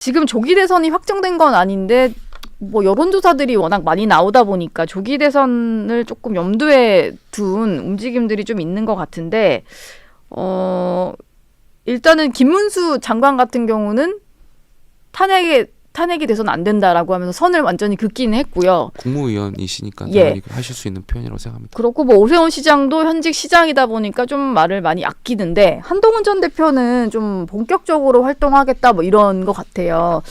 지금 조기 대선이 확정된 건 아닌데 뭐 여론조사들이 워낙 많이 나오다 보니까 조기 대선을 조금 염두에 둔 움직임들이 좀 있는 것 같은데 일단은 김문수 장관 같은 경우는 탄핵이 돼서는 안 된다라고 하면서 선을 완전히 긋기는 했고요. 국무위원이시니까 예. 당연히 하실 수 있는 표현이라고 생각합니다. 그렇고 뭐 오세훈 시장도 현직 시장이다 보니까 좀 말을 많이 아끼는데 한동훈 전 대표는 좀 본격적으로 활동하겠다 뭐 이런 것 같아요.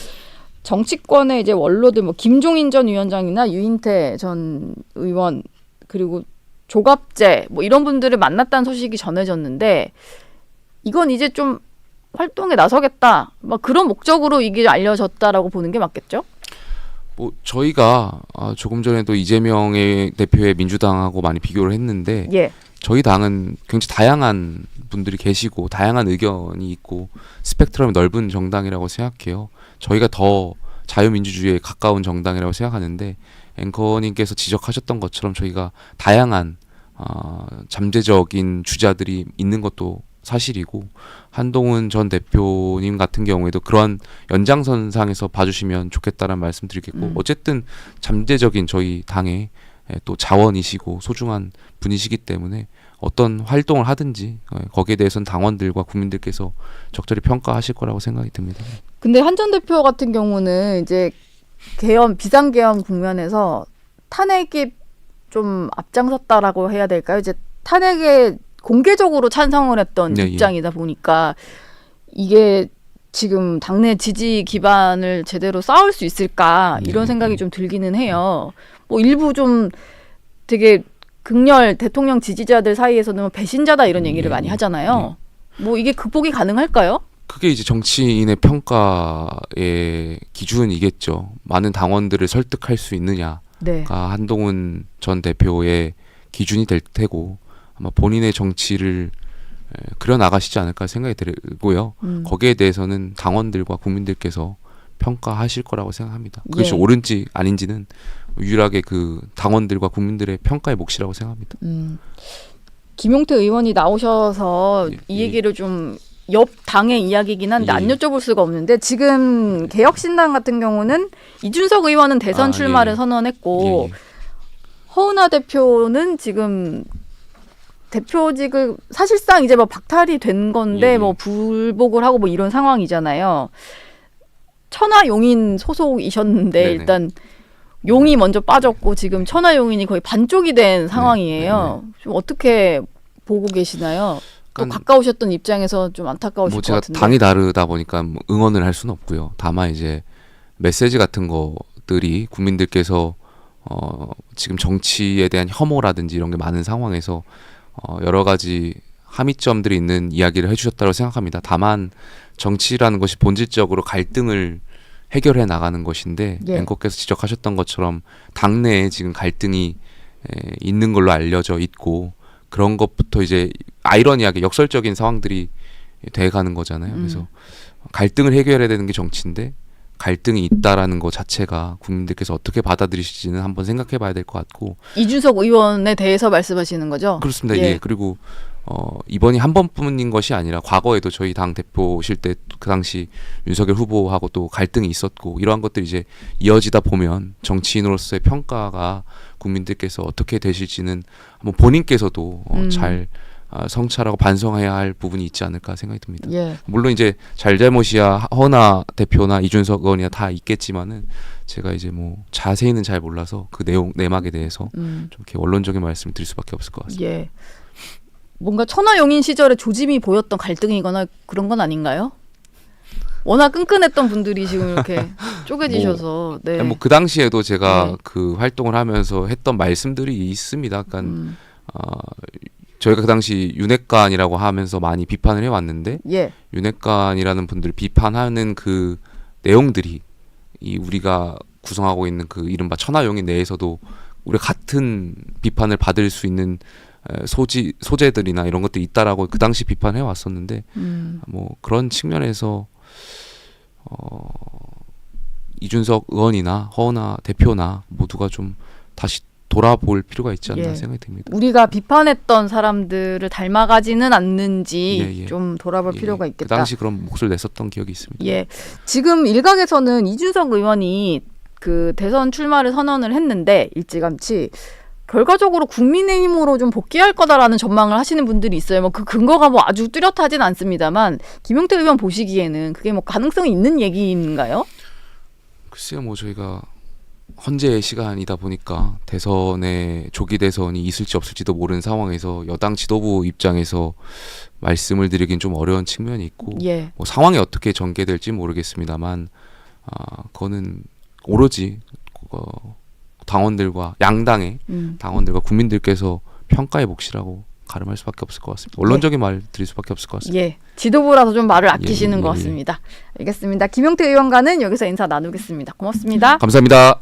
정치권의 이제 원로들 뭐 김종인 전 위원장이나 유인태 전 의원 그리고 조갑재 뭐 이런 분들을 만났다는 소식이 전해졌는데 이건 이제 좀 활동에 나서겠다 막 그런 목적으로 이게 알려졌다라고 보는 게 맞겠죠? 뭐 저희가 조금 전에도 이재명의 대표의 민주당하고 많이 비교를 했는데 예. 저희 당은 굉장히 다양한 분들이 계시고 다양한 의견이 있고 스펙트럼이 넓은 정당이라고 생각해요. 저희가 더 자유민주주의에 가까운 정당이라고 생각하는데 앵커님께서 지적하셨던 것처럼 저희가 다양한 잠재적인 주자들이 있는 것도 사실이고 한동훈 전 대표님 같은 경우에도 그런 연장선상에서 봐주시면 좋겠다는 말씀 드리겠고 어쨌든 잠재적인 저희 당의 또 자원이시고 소중한 분이시기 때문에 어떤 활동을 하든지 거기에 대해서는 당원들과 국민들께서 적절히 평가하실 거라고 생각이 듭니다. 근데 한 전 대표 같은 경우는 이제 비상계엄 국면에서 탄핵이 좀 앞장섰다라고 해야 될까요? 이제 탄핵에 공개적으로 찬성을 했던 네, 입장이다 보니까 이게 지금 당내 지지 기반을 제대로 쌓을 수 있을까 이런 생각이 좀 들기는 해요. 뭐 일부 좀 되게 극렬 대통령 지지자들 사이에서는 배신자다 이런 얘기를 많이 하잖아요. 뭐 이게 극복이 가능할까요? 그게 이제 정치인의 평가의 기준이겠죠. 많은 당원들을 설득할 수 있느냐가 네. 한동훈 전 대표의 기준이 될 테고 아마 본인의 정치를 그려 나가시지 않을까 생각이 들고요. 거기에 대해서는 당원들과 국민들께서 평가하실 거라고 생각합니다. 그것이 예. 옳은지 아닌지는 유일하게 그 당원들과 국민들의 평가의 몫이라고 생각합니다. 김용태 의원이 나오셔서 이 얘기를 좀 옆 당의 이야기긴 한데 안 여쭤볼 수가 없는데 지금 개혁신당 같은 경우는 이준석 의원은 대선 출마를 선언했고 허은하 대표는 지금 대표직을 사실상 이제 뭐 박탈이 된 건데 뭐 불복을 하고 뭐 이런 상황이잖아요. 천하용인 소속이셨는데 네네. 일단 용이 먼저 빠졌고 지금 천하용인이 거의 반쪽이 된 상황이에요. 좀 어떻게 보고 계시나요? 또 가까우셨던 입장에서 좀 안타까우실 것 제가 같은데. 당이 다르다 보니까 뭐 응원을 할 수는 없고요. 다만 이제 메시지 같은 것들이 국민들께서 지금 정치에 대한 혐오라든지 이런 게 많은 상황에서 여러 가지 함의점들이 있는 이야기를 해주셨다고 생각합니다. 다만 정치라는 것이 본질적으로 갈등을 해결해 나가는 것인데 앵커께서 지적하셨던 것처럼 당내에 지금 갈등이 있는 걸로 알려져 있고 그런 것부터 이제 아이러니하게 역설적인 상황들이 돼가는 거잖아요. 그래서 갈등을 해결해야 되는 게 정치인데 갈등이 있다라는 것 자체가 국민들께서 어떻게 받아들이실지는 한번 생각해 봐야 될 것 같고. 이준석 의원에 대해서 말씀하시는 거죠? 그렇습니다. 예. 그리고 이번이 한 번뿐인 것이 아니라 과거에도 저희 당 대표실 때 그 당시 윤석열 후보하고 또 갈등이 있었고 이러한 것들이 이제 이어지다 보면 정치인으로서의 평가가 국민들께서 어떻게 되실지는 한번 본인께서도 잘 성찰하고 반성해야 할 부분이 있지 않을까 생각이 듭니다. 물론 이제 잘잘못이야 허은하 대표나 이준석 의원이야 다 있겠지만은 제가 이제 뭐 자세히는 잘 몰라서 그 내막에 대해서 좀 이렇게 원론적인 말씀을 드릴 수밖에 없을 것 같습니다. 뭔가 천하용인 시절에 조짐이 보였던 갈등이거나 그런 건 아닌가요? 워낙 끈끈했던 분들이 지금 이렇게 쪼개지셔서 뭐 그 당시에도 제가 그 활동을 하면서 했던 말씀들이 있습니다. 그러니까 저희가 그 당시 윤핵관이라고 하면서 많이 비판을 해왔는데 윤핵관이라는 분들 비판하는 그 내용들이 우리가 구성하고 있는 그 이른바 천하용인 내에서도 우리가 같은 비판을 받을 수 있는 소재들이나 이런 것들이 있다라고 그 당시 비판해 왔었는데 뭐 그런 측면에서 이준석 의원이나 허은하 대표나 모두가 좀 다시 돌아볼 필요가 있지 않나 예. 생각이 듭니다. 우리가 비판했던 사람들을 닮아가지는 않는지 예, 예. 좀 돌아볼 필요가 그 있겠다. 당시 그런 목소리를 냈었던 기억이 있습니다. 예. 지금 일각에서는 이준석 의원이 그 대선 출마를 선언을 했는데 일찌감치 결과적으로 국민의힘으로 좀 복귀할 거다라는 전망을 하시는 분들이 있어요. 뭐 그 근거가 뭐 아주 뚜렷하진 않습니다만 김용태 의원 보시기에는 그게 뭐 가능성이 있는 얘기인가요? 글쎄요, 뭐 저희가 헌재의 시간이다 보니까 대선에 조기 대선이 있을지 없을지도 모르는 상황에서 여당 지도부 입장에서 말씀을 드리긴 좀 어려운 측면이 있고 예. 뭐 상황이 어떻게 전개될지 모르겠습니다만 그거는 오로지 당원들과 양당의 당원들과 국민들께서 평가의 몫이라고 가름할 수밖에 없을 것 같습니다. 원론적인 말 드릴 수밖에 없을 것 같습니다. 예. 지도부라서 좀 말을 아끼시는 예, 것 예. 같습니다. 알겠습니다. 김용태 의원과는 여기서 인사 나누겠습니다. 고맙습니다. 감사합니다.